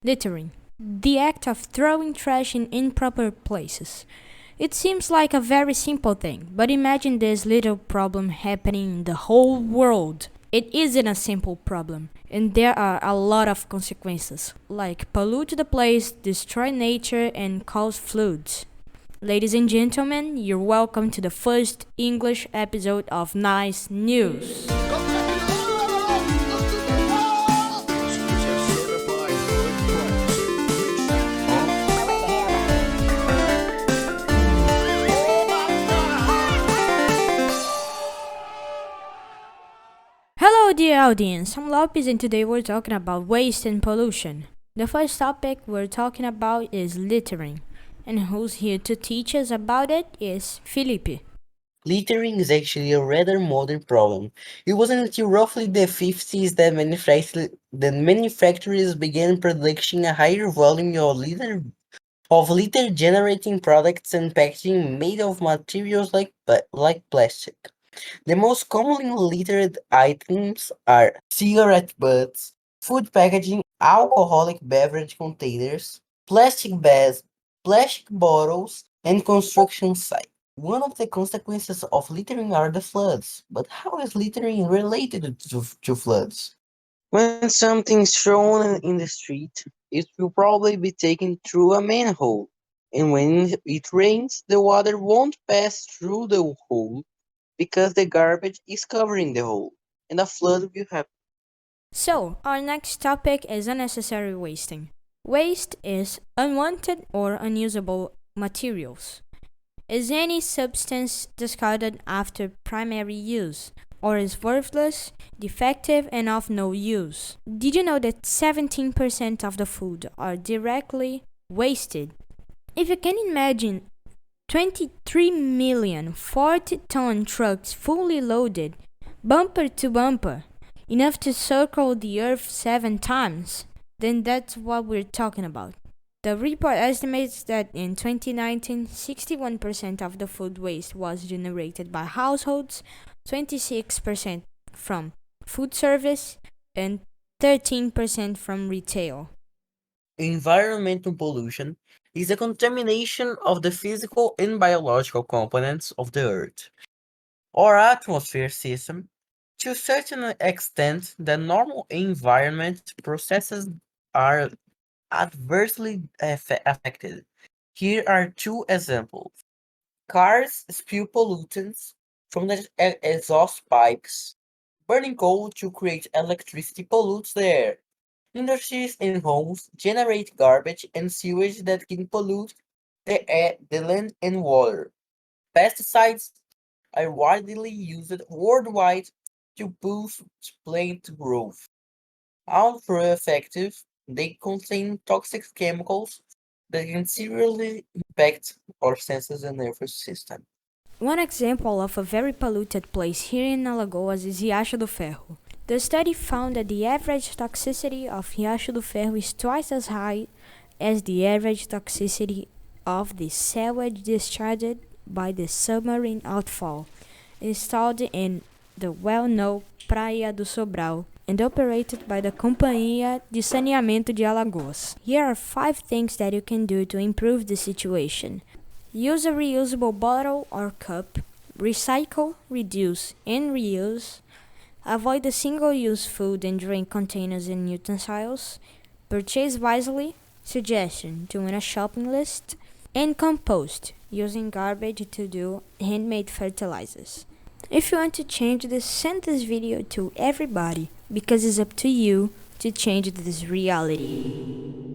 Littering. The act of throwing trash in improper places. It seems like a very simple thing, but imagine this little problem happening in the whole world. It isn't a simple problem, and there are a lot of consequences, like pollute the place, destroy nature, and cause floods. Ladies and gentlemen, you're welcome to the first English episode of Nice News. Hello, dear audience. I'm Lopez, and today we're talking about waste and pollution. The first topic we're talking about is littering, and who's here to teach us about it is Felipe. Littering is actually a rather modern problem. It wasn't until roughly the 50s that manufacturers began producing a higher volume of litter generating products and packaging made of materials like plastic. The most commonly littered items are cigarette butts, food packaging, alcoholic beverage containers, plastic bags, plastic bottles, and construction sites. One of the consequences of littering are the floods. But how is littering related to floods? When something's thrown in the street, it will probably be taken through a manhole. And when it rains, the water won't pass through the hole because the garbage is covering the hole, and a flood will happen. So, our next topic is unnecessary wasting. Waste is unwanted or unusable materials. Is any substance discarded after primary use, or is worthless, defective, and of no use? Did you know that 17% of the food are directly wasted? If you can imagine 23 million 40-ton trucks fully loaded, bumper to bumper, enough to circle the earth 7 times, then that's what we're talking about. The report estimates that in 2019, 61% of the food waste was generated by households, 26% from food service, and 13% from retail. Environmental pollution is a contamination of the physical and biological components of the Earth or atmosphere system. To a certain extent, the normal environment processes are adversely affected. Here are two examples. Cars spew pollutants from the exhaust pipes. Burning coal to create electricity pollutes the air. Industries and homes generate garbage and sewage that can pollute the air, the land, and water. Pesticides are widely used worldwide to boost plant growth. Although effective, they contain toxic chemicals that can seriously impact our senses and nervous system. One example of a very polluted place here in Alagoas is Riacho do Ferro. The study found that the average toxicity of Riacho do Ferro is twice as high as the average toxicity of the sewage discharged by the submarine outfall installed in the well-known Praia do Sobral and operated by the Companhia de Saneamento de Alagoas. Here are 5 things that you can do to improve the situation. Use a reusable bottle or cup. Recycle, reduce, and reuse. Avoid the single-use food and drink containers and utensils. Purchase wisely. Suggestion: join a shopping list. And compost, using garbage to do handmade fertilizers. If you want to change this, send this video to everybody because it's up to you to change this reality.